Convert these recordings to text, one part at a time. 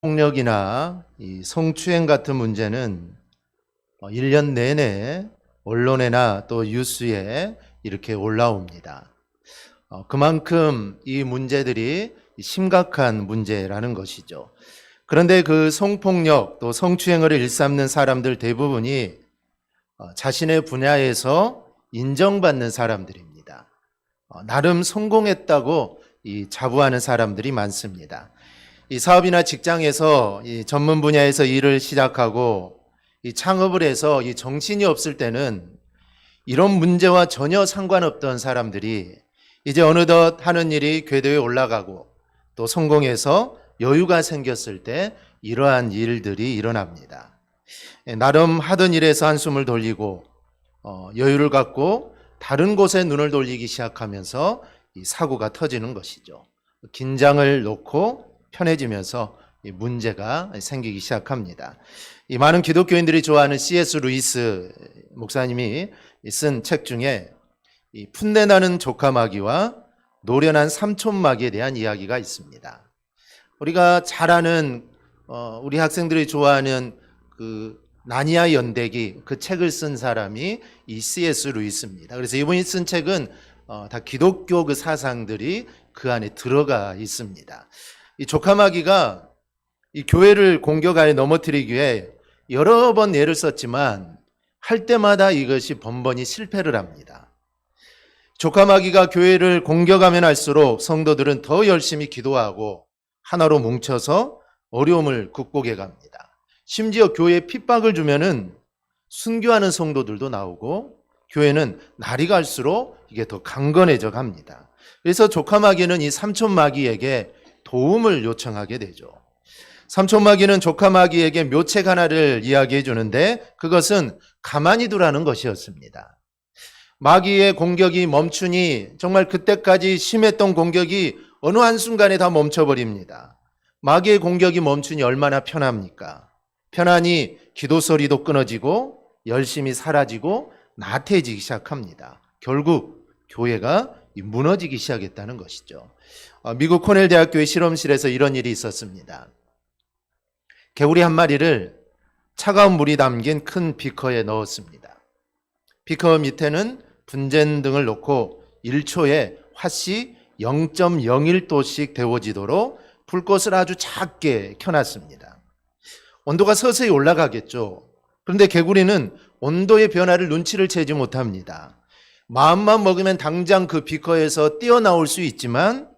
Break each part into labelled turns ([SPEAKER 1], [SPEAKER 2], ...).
[SPEAKER 1] 폭력이나 이 성추행 같은 문제는 1년 내내 언론에나 또 뉴스에 이렇게 올라옵니다. 그만큼 이 문제들이 심각한 문제라는 것이죠. 그런데 그 성폭력 또 성추행을 일삼는 사람들 대부분이 자신의 분야에서 인정받는 사람들입니다. 나름 성공했다고 자부하는 사람들이 많습니다. 이 사업이나 직장에서 이 전문 분야에서 일을 시작하고 이 창업을 해서 이 정신이 없을 때는 이런 문제와 전혀 상관없던 사람들이 이제 어느덧 하는 일이 궤도에 올라가고 또 성공해서 여유가 생겼을 때 이러한 일들이 일어납니다. 나름 하던 일에서 한숨을 돌리고 여유를 갖고 다른 곳에 눈을 돌리기 시작하면서 이 사고가 터지는 것이죠. 긴장을 놓고 편해지면서 문제가 생기기 시작합니다. 이 많은 기독교인들이 좋아하는 C.S. 루이스 목사님이 쓴 책 중에 이 풋내나는 조카마귀와 노련한 삼촌마귀에 대한 이야기가 있습니다. 우리가 잘 아는 우리 학생들이 좋아하는 그 나니아 연대기 그 책을 쓴 사람이 이 C.S. 루이스입니다. 그래서 이분이 쓴 책은 다 기독교 그 사상들이 그 안에 들어가 있습니다. 이 조카마귀가 이 교회를 공격하여 넘어뜨리기 위해 여러 번 애를 썼지만 할 때마다 이것이 번번이 실패를 합니다. 조카마귀가 교회를 공격하면 할수록 성도들은 더 열심히 기도하고 하나로 뭉쳐서 어려움을 극복해 갑니다. 심지어 교회에 핍박을 주면은 순교하는 성도들도 나오고 교회는 날이 갈수록 이게 더 강건해져 갑니다. 그래서 조카마귀는 이 삼촌마귀에게 도움을 요청하게 되죠. 삼촌마귀는 조카마귀에게 묘책 하나를 이야기해 주는데 그것은 가만히 두라는 것이었습니다. 마귀의 공격이 멈추니 정말 그때까지 심했던 공격이 어느 한순간에 다 멈춰버립니다. 마귀의 공격이 멈추니 얼마나 편합니까? 편안히 기도 소리도 끊어지고 열심히 사라지고 나태해지기 시작합니다. 결국 교회가 무너지기 시작했다는 것이죠. 미국 코넬 대학교의 실험실에서 이런 일이 있었습니다. 개구리 한 마리를 차가운 물이 담긴 큰 비커에 넣었습니다. 비커 밑에는 분젠 등을 놓고 1초에 팥이 0.01도씩 데워지도록 불꽃을 아주 작게 켜놨습니다. 온도가 서서히 올라가겠죠. 그런데 개구리는 온도의 변화를 눈치를 채지 못합니다. 마음만 먹으면 당장 그 비커에서 뛰어나올 수 있지만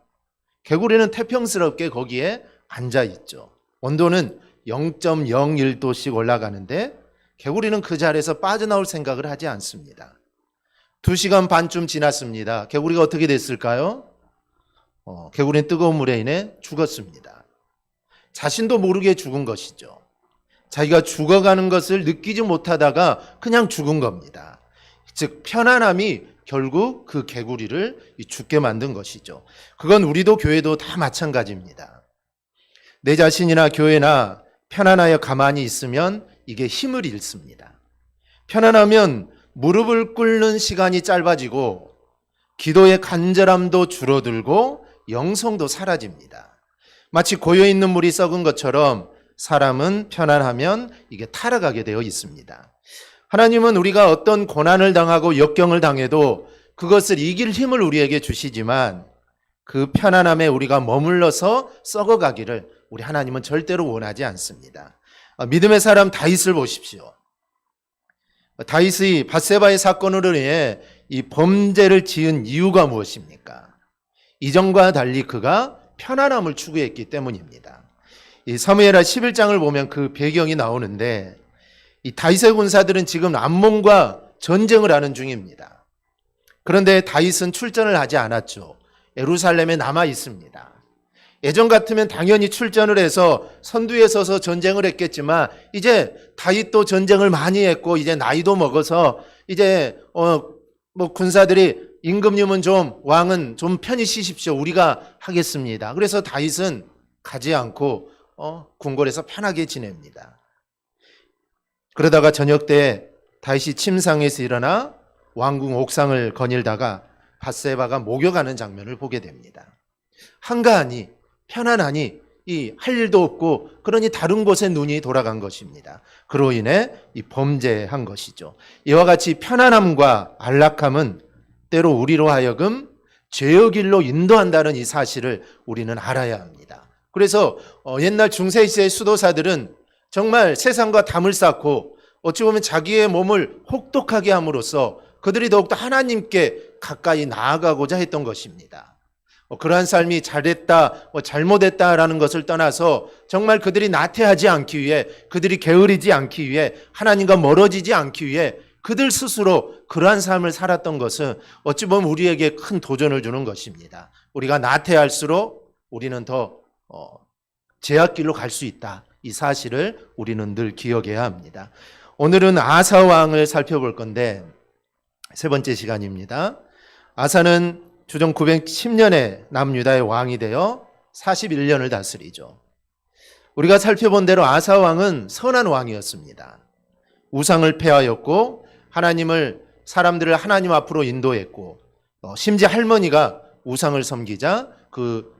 [SPEAKER 1] 개구리는 태평스럽게 거기에 앉아 있죠. 온도는 0.01도씩 올라가는데 개구리는 그 자리에서 빠져나올 생각을 하지 않습니다. 2시간 반쯤 지났습니다. 개구리가 어떻게 됐을까요? 개구리는 뜨거운 물에 인해 죽었습니다. 자신도 모르게 죽은 것이죠. 자기가 죽어가는 것을 느끼지 못하다가 그냥 죽은 겁니다. 즉 편안함이 결국 그 개구리를 죽게 만든 것이죠. 그건 우리도 교회도 다 마찬가지입니다. 내 자신이나 교회나 편안하여 가만히 있으면 이게 힘을 잃습니다. 편안하면 무릎을 꿇는 시간이 짧아지고 기도의 간절함도 줄어들고 영성도 사라집니다. 마치 고여있는 물이 썩은 것처럼 사람은 편안하면 이게 타락하게 되어 있습니다. 하나님은 우리가 어떤 고난을 당하고 역경을 당해도 그것을 이길 힘을 우리에게 주시지만 그 편안함에 우리가 머물러서 썩어가기를 우리 하나님은 절대로 원하지 않습니다. 믿음의 사람 다윗을 보십시오. 다윗이 밧세바의 사건으로 인해 이 범죄를 지은 이유가 무엇입니까? 이전과 달리 그가 편안함을 추구했기 때문입니다. 이 사무엘하 11장을 보면 그 배경이 나오는데 이 다윗의 군사들은 지금 암몬과 전쟁을 하는 중입니다. 그런데 다윗은 출전을 하지 않았죠. 예루살렘에 남아 있습니다. 예전 같으면 당연히 출전을 해서 선두에 서서 전쟁을 했겠지만 이제 다윗도 전쟁을 많이 했고 이제 나이도 먹어서 이제 군사들이 임금님은 왕은 좀 편히 쉬십시오. 우리가 하겠습니다. 그래서 다윗은 가지 않고 궁궐에서 편하게 지냅니다. 그러다가 저녁 때 다윗이 침상에서 일어나 왕궁 옥상을 거닐다가 밧세바가 목욕하는 장면을 보게 됩니다. 한가하니 편안하니 이 할 일도 없고 그러니 다른 곳에 눈이 돌아간 것입니다. 그로 인해 이 범죄한 것이죠. 이와 같이 편안함과 안락함은 때로 우리로 하여금 죄의 길로 인도한다는 이 사실을 우리는 알아야 합니다. 그래서 옛날 중세 시대의 수도사들은 정말 세상과 담을 쌓고 어찌 보면 자기의 몸을 혹독하게 함으로써 그들이 더욱더 하나님께 가까이 나아가고자 했던 것입니다. 그러한 삶이 잘했다, 잘못했다라는 것을 떠나서 정말 그들이 나태하지 않기 위해, 그들이 게으르지 않기 위해, 하나님과 멀어지지 않기 위해 그들 스스로 그러한 삶을 살았던 것은 어찌 보면 우리에게 큰 도전을 주는 것입니다. 우리가 나태할수록 우리는 더 제약길로 갈 수 있다. 이 사실을 우리는 늘 기억해야 합니다. 오늘은 아사 왕을 살펴볼 건데 세 번째 시간입니다. 아사는 주전 910년에 남유다의 왕이 되어 41년을 다스리죠. 우리가 살펴본 대로 아사 왕은 선한 왕이었습니다. 우상을 폐하였고 사람들을 하나님 앞으로 인도했고 심지어 할머니가 우상을 섬기자 그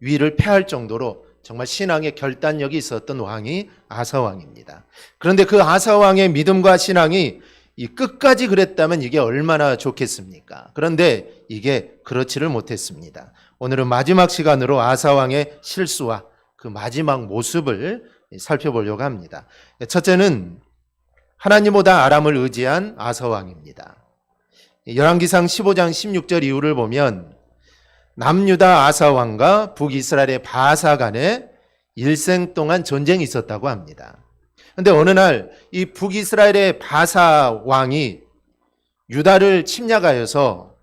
[SPEAKER 1] 위를 폐할 정도로 정말 신앙의 결단력이 있었던 왕이 아사 왕입니다. 그런데 그 아사 왕의 믿음과 신앙이 이 끝까지 그랬다면 이게 얼마나 좋겠습니까? 그런데 이게 그렇지를 못했습니다. 오늘은 마지막 시간으로 아사 왕의 실수와 그 마지막 모습을 살펴보려고 합니다. 첫째는 하나님보다 아람을 의지한 아사 왕입니다. 열왕기상 15장 16절 이후를 보면 남유다 아사 왕과 북이스라엘의 바사 간에 일생 동안 전쟁이 있었다고 합니다. 그런데 어느 날 이 북이스라엘의 바사 왕이 유다를 침략하여서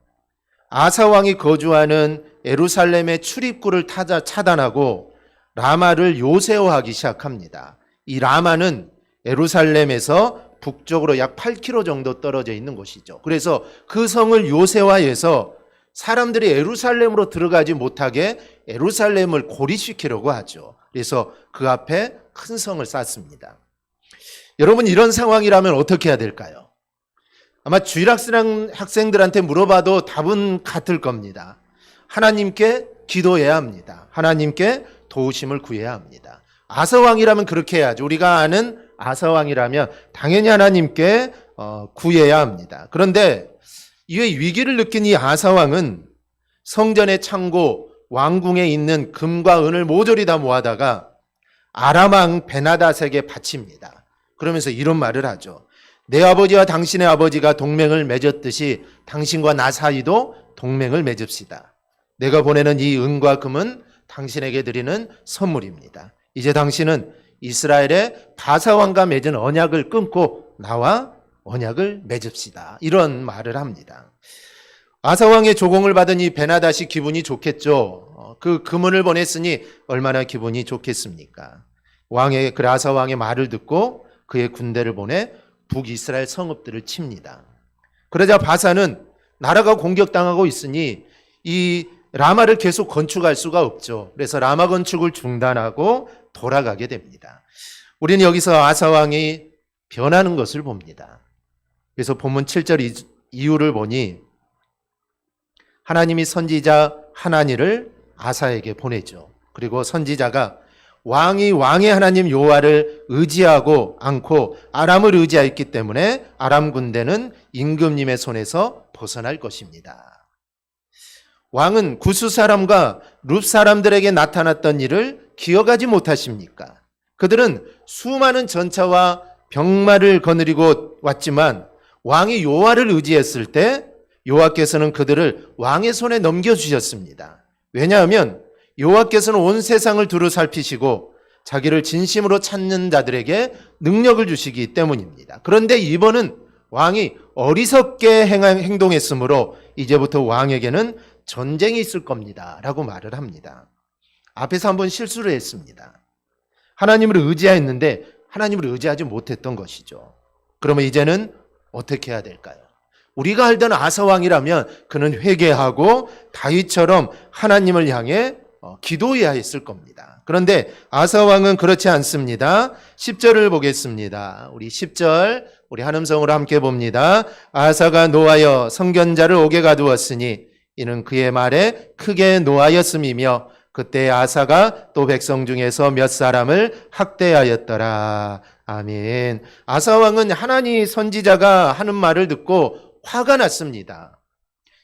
[SPEAKER 1] 아사 왕이 거주하는 예루살렘의 출입구를 차단하고 라마를 요새화하기 시작합니다. 이 라마는 예루살렘에서 북쪽으로 약 8km 정도 떨어져 있는 곳이죠. 그래서 그 성을 요새화해서 사람들이 예루살렘으로 들어가지 못하게 예루살렘을 고립시키려고 하죠. 그래서 그 앞에 큰 성을 쌓습니다. 여러분, 이런 상황이라면 어떻게 해야 될까요? 아마 주일학생들한테 물어봐도 답은 같을 겁니다. 하나님께 기도해야 합니다. 하나님께 도우심을 구해야 합니다. 아사왕이라면 그렇게 해야죠. 우리가 아는 아사왕이라면 당연히 하나님께 구해야 합니다. 그런데 이에 위기를 느낀 이 아사왕은 성전의 창고, 왕궁에 있는 금과 은을 모조리 다 모아다가 아람왕 베나닷에게 바칩니다. 그러면서 이런 말을 하죠. 내 아버지와 당신의 아버지가 동맹을 맺었듯이 당신과 나 사이도 동맹을 맺읍시다. 내가 보내는 이 은과 금은 당신에게 드리는 선물입니다. 이제 당신은 이스라엘의 바사왕과 맺은 언약을 끊고 나와 언약을 맺읍시다. 이런 말을 합니다. 아사왕의 조공을 받은 이 베나닷이 기분이 좋겠죠. 그 금은을 보냈으니 얼마나 기분이 좋겠습니까? 아사왕의 말을 듣고 그의 군대를 보내 북이스라엘 성읍들을 칩니다. 그러자 바사는 나라가 공격당하고 있으니 이 라마를 계속 건축할 수가 없죠. 그래서 라마 건축을 중단하고 돌아가게 됩니다. 우리는 여기서 아사왕이 변하는 것을 봅니다. 그래서 본문 7절 이후를 보니 하나님이 선지자 하나니를 아사에게 보내죠. 그리고 선지자가 왕이 왕의 하나님 여호와를 의지하고 않고 아람을 의지하였기 때문에 아람 군대는 임금님의 손에서 벗어날 것입니다. 왕은 구스 사람과 룹 사람들에게 나타났던 일을 기억하지 못하십니까? 그들은 수많은 전차와 병마를 거느리고 왔지만 왕이 여호와를 의지했을 때 여호와께서는 그들을 왕의 손에 넘겨주셨습니다. 왜냐하면 여호와께서는 온 세상을 두루 살피시고 자기를 진심으로 찾는 자들에게 능력을 주시기 때문입니다. 그런데 이번은 왕이 어리석게 행동했으므로 이제부터 왕에게는 전쟁이 있을 겁니다 라고 말을 합니다. 앞에서 한번 실수를 했습니다. 하나님을 의지했는데 하나님을 의지하지 못했던 것이죠. 그러면 이제는 어떻게 해야 될까요? 우리가 알던 아사왕이라면 그는 회개하고 다윗처럼 하나님을 향해 기도해야 했을 겁니다. 그런데 아사왕은 그렇지 않습니다. 10절을 보겠습니다. 우리 10절 우리 한음성으로 함께 봅니다. 아사가 노하여 선견자를 옥에 가두었으니 이는 그의 말에 크게 노하였음이며 그때 아사가 또 백성 중에서 몇 사람을 학대하였더라. 아멘. 아사 왕은 하나님 선지자가 하는 말을 듣고 화가 났습니다.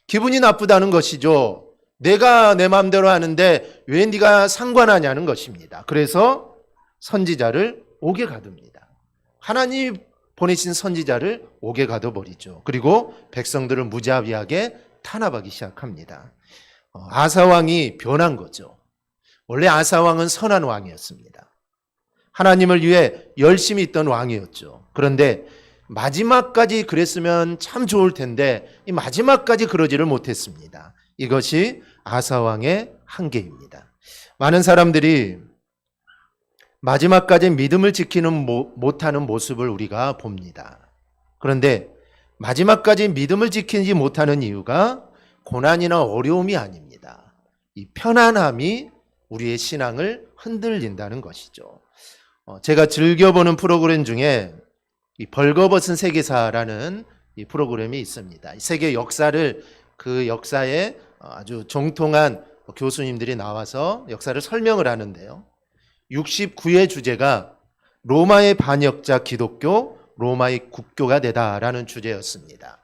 [SPEAKER 1] 기분이 나쁘다는 것이죠. 내가 내 마음대로 하는데 왜 네가 상관하냐는 것입니다. 그래서 선지자를 옥에 가둡니다. 하나님 보내신 선지자를 옥에 가둬버리죠. 그리고 백성들을 무자비하게 탄압하기 시작합니다. 아사 왕이 변한 거죠. 원래 아사 왕은 선한 왕이었습니다. 하나님을 위해 열심히 있던 왕이었죠. 그런데 마지막까지 그랬으면 참 좋을 텐데 이 마지막까지 그러지를 못했습니다. 이것이 아사 왕의 한계입니다. 많은 사람들이 마지막까지 믿음을 지키는 못하는 모습을 우리가 봅니다. 그런데 마지막까지 믿음을 지키지 못하는 이유가 고난이나 어려움이 아닙니다. 이 편안함이 우리의 신앙을 흔들린다는 것이죠. 제가 즐겨보는 프로그램 중에 이 벌거벗은 세계사라는 이 프로그램이 있습니다. 세계 역사를 그 역사에 아주 정통한 교수님들이 나와서 역사를 설명을 하는데요. 69회 주제가 로마의 반역자 기독교, 로마의 국교가 되다라는 주제였습니다.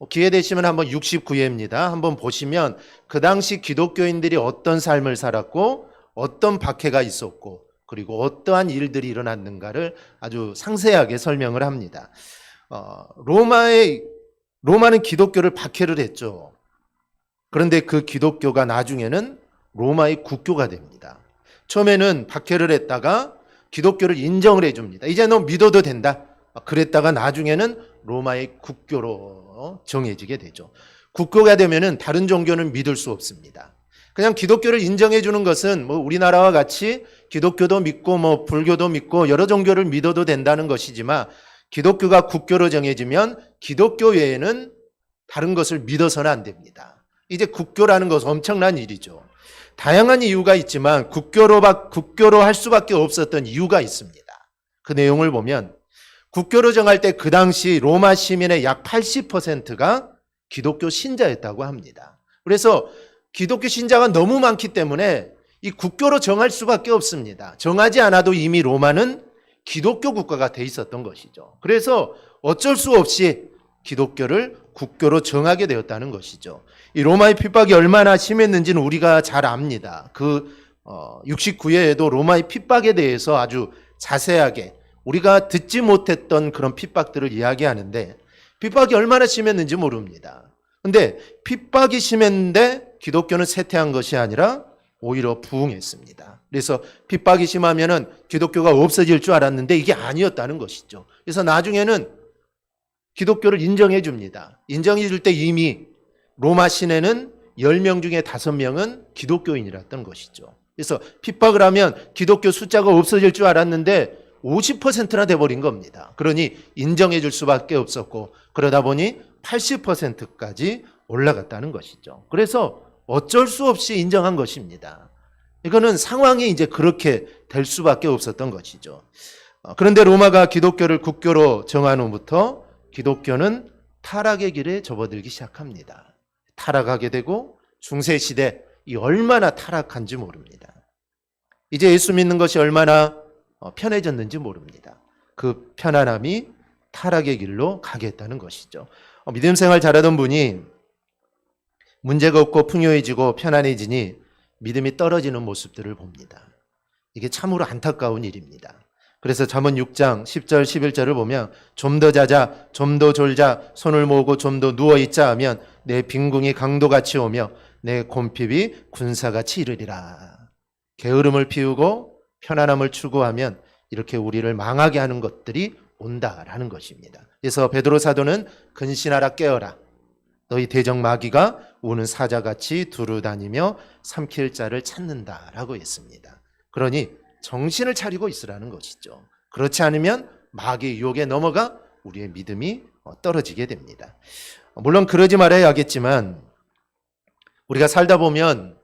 [SPEAKER 1] 기회 되시면 한번 69회입니다. 한번 보시면 그 당시 기독교인들이 어떤 삶을 살았고 어떤 박해가 있었고 그리고 어떠한 일들이 일어났는가를 아주 상세하게 설명을 합니다. 로마는 기독교를 박해를 했죠. 그런데 그 기독교가 나중에는 로마의 국교가 됩니다. 처음에는 박해를 했다가 기독교를 인정을 해줍니다. 이제 너 믿어도 된다. 그랬다가 나중에는 로마의 국교로 정해지게 되죠. 국교가 되면은 다른 종교는 믿을 수 없습니다. 그냥 기독교를 인정해 주는 것은 뭐 우리나라와 같이 기독교도 믿고 뭐 불교도 믿고 여러 종교를 믿어도 된다는 것이지만 기독교가 국교로 정해지면 기독교 외에는 다른 것을 믿어서는 안 됩니다. 이제 국교라는 것은 엄청난 일이죠. 다양한 이유가 있지만 국교로 할 수밖에 없었던 이유가 있습니다. 그 내용을 보면 국교로 정할 때 그 당시 로마 시민의 약 80%가 기독교 신자였다고 합니다. 그래서 기독교 신자가 너무 많기 때문에 이 국교로 정할 수밖에 없습니다. 정하지 않아도 이미 로마는 기독교 국가가 돼 있었던 것이죠. 그래서 어쩔 수 없이 기독교를 국교로 정하게 되었다는 것이죠. 이 로마의 핍박이 얼마나 심했는지는 우리가 잘 압니다. 그 69회에도 로마의 핍박에 대해서 아주 자세하게 우리가 듣지 못했던 그런 핍박들을 이야기하는데 핍박이 얼마나 심했는지 모릅니다. 그런데 핍박이 심했는데 기독교는 쇠퇴한 것이 아니라 오히려 부흥했습니다. 그래서 핍박이 심하면은 기독교가 없어질 줄 알았는데 이게 아니었다는 것이죠. 그래서 나중에는 기독교를 인정해 줍니다. 인정해 줄 때 이미 로마 시내는 10명 중에 5명은 기독교인이랐던 것이죠. 그래서 핍박을 하면 기독교 숫자가 없어질 줄 알았는데 50%나 돼버린 겁니다. 그러니 인정해 줄 수밖에 없었고 그러다 보니 80%까지 올라갔다는 것이죠. 그래서 어쩔 수 없이 인정한 것입니다. 이거는 상황이 이제 그렇게 될 수밖에 없었던 것이죠. 그런데 로마가 기독교를 국교로 정한 후부터 기독교는 타락의 길에 접어들기 시작합니다. 타락하게 되고 중세시대 이 얼마나 타락한지 모릅니다. 이제 예수 믿는 것이 얼마나 편해졌는지 모릅니다. 그 편안함이 타락의 길로 가게 했다는 것이죠. 믿음 생활 잘하던 분이 문제가 없고 풍요해지고 편안해지니 믿음이 떨어지는 모습들을 봅니다. 이게 참으로 안타까운 일입니다. 그래서 잠언 6장 10절 11절을 보면 좀 더 자자 좀 더 졸자 손을 모으고 좀 더 누워있자 하면 내 빈궁이 강도같이 오며 내 곰핍이 군사같이 이르리라. 게으름을 피우고 편안함을 추구하면 이렇게 우리를 망하게 하는 것들이 온다라는 것입니다. 그래서 베드로 사도는 근신하라 깨어라. 너희 대적 마귀가 우는 사자같이 두루다니며 삼킬 자를 찾는다라고 했습니다. 그러니 정신을 차리고 있으라는 것이죠. 그렇지 않으면 마귀의 유혹에 넘어가 우리의 믿음이 떨어지게 됩니다. 물론 그러지 말아야겠지만 우리가 살다 보면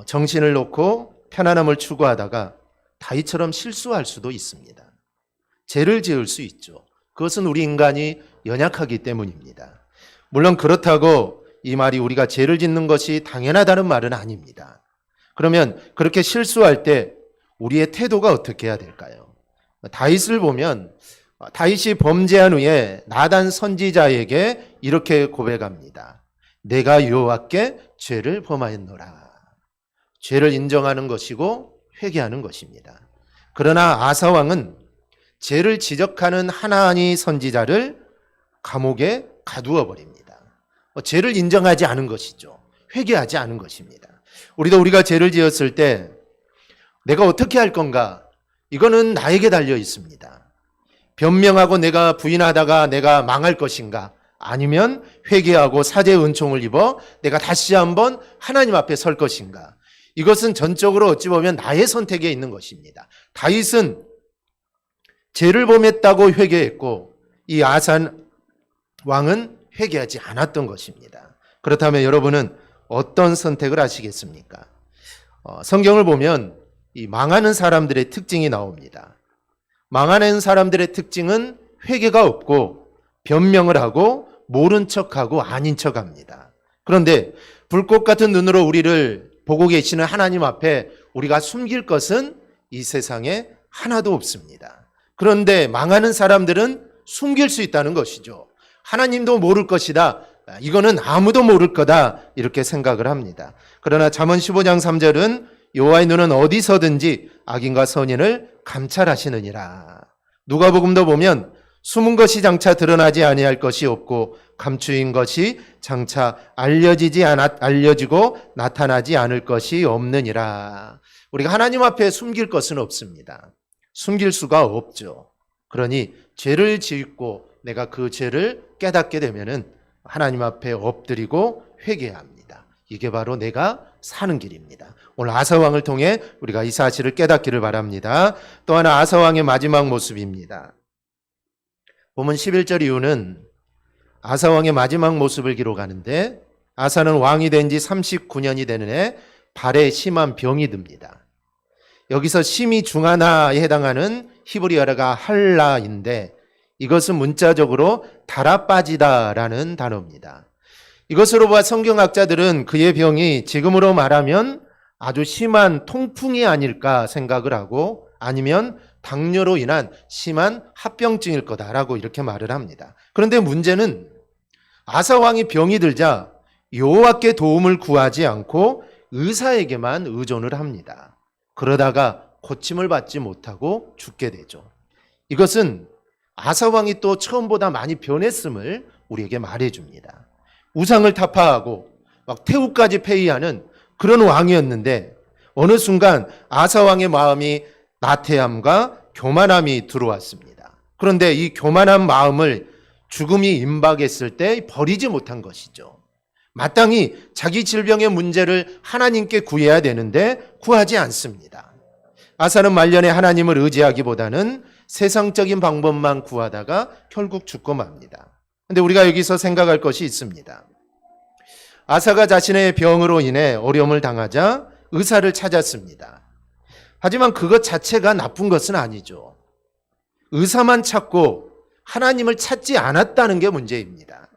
[SPEAKER 1] 정신을 놓고 편안함을 추구하다가 다윗처럼 실수할 수도 있습니다. 죄를 지을 수 있죠. 그것은 우리 인간이 연약하기 때문입니다. 물론 그렇다고 이 말이 우리가 죄를 짓는 것이 당연하다는 말은 아닙니다. 그러면 그렇게 실수할 때 우리의 태도가 어떻게 해야 될까요? 다윗을 보면 다윗이 범죄한 후에 나단 선지자에게 이렇게 고백합니다. 내가 여호와께 죄를 범하였노라. 죄를 인정하는 것이고 회개하는 것입니다. 그러나 아사 왕은 죄를 지적하는 하나니 선지자를 감옥에 가두어 버립니다. 죄를 인정하지 않은 것이죠. 회개하지 않은 것입니다. 우리가 죄를 지었을 때 내가 어떻게 할 건가? 이거는 나에게 달려 있습니다. 변명하고 내가 부인하다가 내가 망할 것인가? 아니면 회개하고 사죄의 은총을 입어 내가 다시 한번 하나님 앞에 설 것인가? 이것은 전적으로 어찌 보면 나의 선택에 있는 것입니다. 다윗은 죄를 범했다고 회개했고 이 아산 왕은 회개하지 않았던 것입니다. 그렇다면 여러분은 어떤 선택을 하시겠습니까? 성경을 보면 이 망하는 사람들의 특징이 나옵니다. 망하는 사람들의 특징은 회개가 없고 변명을 하고 모른 척하고 아닌 척합니다. 그런데 불꽃 같은 눈으로 우리를 보고 계시는 하나님 앞에 우리가 숨길 것은 이 세상에 하나도 없습니다. 그런데 망하는 사람들은 숨길 수 있다는 것이죠. 하나님도 모를 것이다. 이거는 아무도 모를 거다. 이렇게 생각을 합니다. 그러나 잠언 15장 3절은 여호와의 눈은 어디서든지 악인과 선인을 감찰하시느니라. 누가복음도 보면 숨은 것이 장차 드러나지 아니할 것이 없고 감추인 것이 장차 알려지고 나타나지 않을 것이 없느니라. 우리가 하나님 앞에 숨길 것은 없습니다. 숨길 수가 없죠. 그러니 죄를 짓고 내가 그 죄를 깨닫게 되면은 하나님 앞에 엎드리고 회개해야 합니다. 이게 바로 내가 사는 길입니다. 오늘 아사왕을 통해 우리가 이 사실을 깨닫기를 바랍니다. 또 하나 아사왕의 마지막 모습입니다. 보면 11절 이후는 아사왕의 마지막 모습을 기록하는데 아사는 왕이 된 지 39년이 되는 해 발에 심한 병이 듭니다. 여기서 심히 중하나에 해당하는 히브리어가 할라인데 이것은 문자적으로 달아 빠지다라는 단어입니다. 이것으로 봐 성경학자들은 그의 병이 지금으로 말하면 아주 심한 통풍이 아닐까 생각을 하고 아니면 당뇨로 인한 심한 합병증일 거다라고 이렇게 말을 합니다. 그런데 문제는 아사왕이 병이 들자 여호와께 도움을 구하지 않고 의사에게만 의존을 합니다. 그러다가 고침을 받지 못하고 죽게 되죠. 이것은 아사왕이 또 처음보다 많이 변했음을 우리에게 말해줍니다. 우상을 타파하고 막 태우까지 폐위하는 그런 왕이었는데 어느 순간 아사왕의 마음이 나태함과 교만함이 들어왔습니다. 그런데 이 교만한 마음을 죽음이 임박했을 때 버리지 못한 것이죠. 마땅히 자기 질병의 문제를 하나님께 구해야 되는데 구하지 않습니다. 아사는 말년에 하나님을 의지하기보다는 세상적인 방법만 구하다가 결국 죽고 맙니다. 그런데 우리가 여기서 생각할 것이 있습니다. 아사가 자신의 병으로 인해 어려움을 당하자 의사를 찾았습니다. 하지만 그것 자체가 나쁜 것은 아니죠. 의사만 찾고 하나님을 찾지 않았다는 게 문제입니다.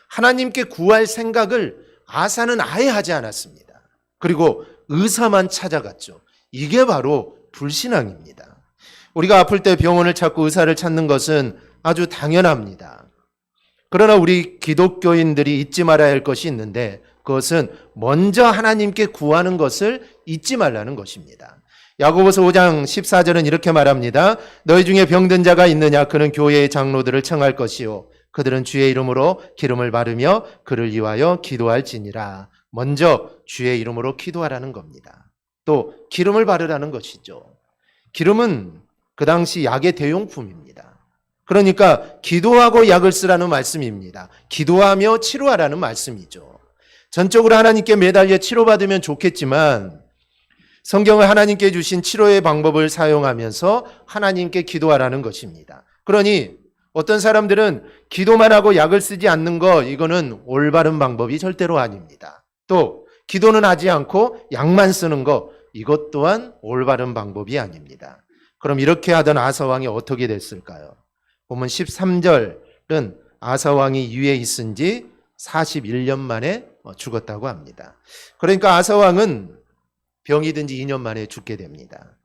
[SPEAKER 1] 하나님께 구할 생각을 아사는 아예 하지 않았습니다. 그리고 의사만 찾아갔죠. 이게 바로 불신앙입니다. 우리가 아플 때 병원을 찾고 의사를 찾는 것은 아주 당연합니다. 그러나 우리 기독교인들이 잊지 말아야 할 것이 있는데 그것은 먼저 하나님께 구하는 것을 잊지 말라는 것입니다. 야고보서 5장 14절은 이렇게 말합니다. 너희 중에 병든 자가 있느냐? 그는 교회의 장로들을 청할 것이요 그들은 주의 이름으로 기름을 바르며 그를 위하여 기도할지니라. 먼저 주의 이름으로 기도하라는 겁니다. 또 기름을 바르라는 것이죠. 기름은 그 당시 약의 대용품입니다. 그러니까 기도하고 약을 쓰라는 말씀입니다. 기도하며 치료하라는 말씀이죠. 전적으로 하나님께 매달려 치료받으면 좋겠지만 성경을 하나님께 주신 치료의 방법을 사용하면서 하나님께 기도하라는 것입니다. 그러니 어떤 사람들은 기도만 하고 약을 쓰지 않는 것, 이거는 올바른 방법이 절대로 아닙니다. 또 기도는 하지 않고 약만 쓰는 것, 이것 또한 올바른 방법이 아닙니다. 그럼 이렇게 하던 아사왕이 어떻게 됐을까요? 보면 13절은 아사왕이 위에 있은 지 41년 만에 죽었다고 합니다. 그러니까 아사왕은 병이 든지 2년 만에 죽게 됩니다.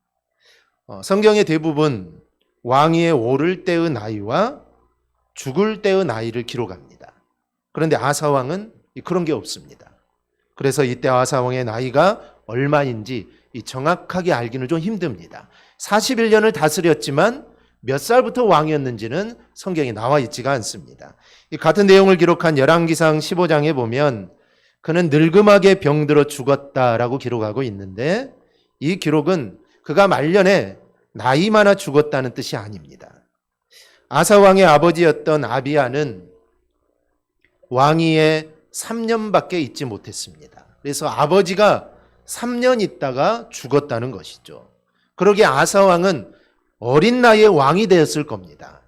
[SPEAKER 1] 성경의 대부분 왕위에 오를 때의 나이와 죽을 때의 나이를 기록합니다. 그런데 아사 왕은 그런 게 없습니다. 그래서 이때 아사 왕의 나이가 얼마인지 정확하게 알기는 좀 힘듭니다. 41년을 다스렸지만 몇 살부터 왕이었는지는 성경에 나와 있지가 않습니다. 이 같은 내용을 기록한 열왕기상 15장에 보면 그는 늙음하게 병들어 죽었다라고 기록하고 있는데, 이 기록은 그가 말년에 나이 많아 죽었다는 뜻이 아닙니다. 아사 왕의 아버지였던 아비야는 왕위에 3년밖에 있지 못했습니다. 그래서 아버지가 3년 있다가 죽었다는 것이죠. 그러기에 아사 왕은 어린 나이에 왕이 되었을 겁니다.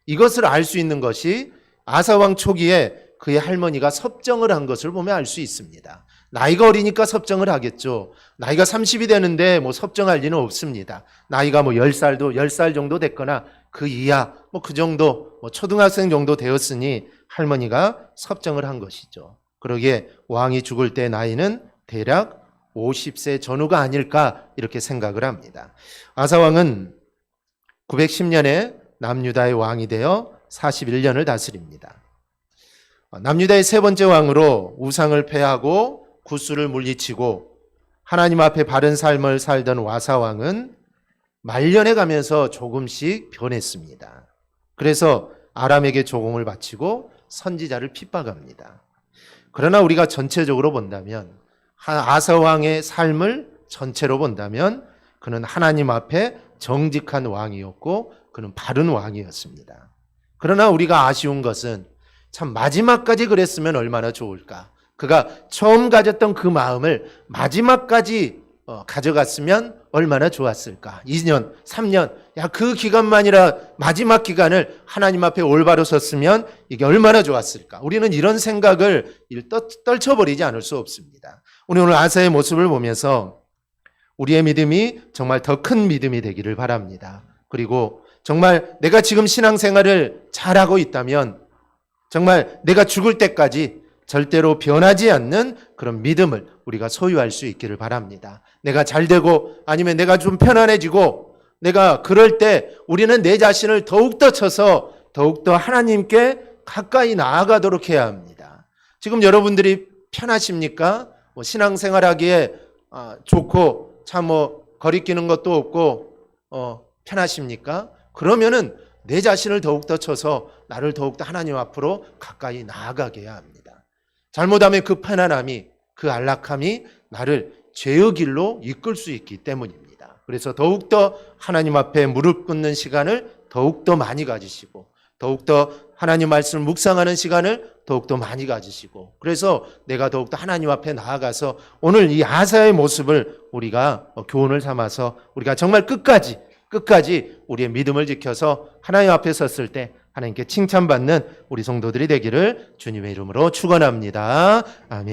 [SPEAKER 1] 이것을 알 수 있는 것이 아사 왕 초기에 그의 할머니가 섭정을 한 것을 보면 알 수 있습니다. 나이가 어리니까 섭정을 하겠죠. 나이가 30이 되는데 섭정할 리는 없습니다. 나이가 10살 정도 됐거나 그 이하 그 정도 초등학생 정도 되었으니 할머니가 섭정을 한 것이죠. 그러기에 왕이 죽을 때 나이는 대략 50세 전후가 아닐까 이렇게 생각을 합니다. 아사 왕은 910년에 남유다의 왕이 되어 41년을 다스립니다. 남유다의 세 번째 왕으로 우상을 패하고 구스를 물리치고 하나님 앞에 바른 삶을 살던 아사 왕은 말년에 가면서 조금씩 변했습니다. 그래서 아람에게 조공을 바치고 선지자를 핍박합니다. 그러나 우리가 전체적으로 본다면, 아사 왕의 삶을 전체로 본다면 그는 하나님 앞에 정직한 왕이었고 그는 바른 왕이었습니다. 그러나 우리가 아쉬운 것은 참 마지막까지 그랬으면 얼마나 좋을까. 그가 처음 가졌던 그 마음을 마지막까지 가져갔으면 얼마나 좋았을까. 2년, 3년, 그 기간만이라 마지막 기간을 하나님 앞에 올바로 섰으면 이게 얼마나 좋았을까. 우리는 이런 생각을 떨쳐버리지 않을 수 없습니다. 오늘 아사의 모습을 보면서 우리의 믿음이 정말 더 큰 믿음이 되기를 바랍니다. 그리고 정말 내가 지금 신앙생활을 잘하고 있다면 정말 내가 죽을 때까지 절대로 변하지 않는 그런 믿음을 우리가 소유할 수 있기를 바랍니다. 내가 잘 되고 아니면 내가 좀 편안해지고 내가 그럴 때 우리는 내 자신을 더욱더 쳐서 더욱더 하나님께 가까이 나아가도록 해야 합니다. 지금 여러분들이 편하십니까? 신앙생활하기에 좋고 참 거리끼는 것도 없고 편하십니까? 그러면은 내 자신을 더욱더 쳐서 나를 더욱더 하나님 앞으로 가까이 나아가게 해야 합니다. 잘못하면 그 편안함이, 그 안락함이 나를 죄의 길로 이끌 수 있기 때문입니다. 그래서 더욱더 하나님 앞에 무릎 꿇는 시간을 더욱더 많이 가지시고 더욱더 하나님 말씀을 묵상하는 시간을 더욱더 많이 가지시고, 그래서 내가 더욱더 하나님 앞에 나아가서 오늘 이 아사의 모습을 우리가 교훈을 삼아서 우리가 정말 끝까지 우리의 믿음을 지켜서 하나님 앞에 섰을 때 하나님께 칭찬받는 우리 성도들이 되기를 주님의 이름으로 축원합니다. 아멘.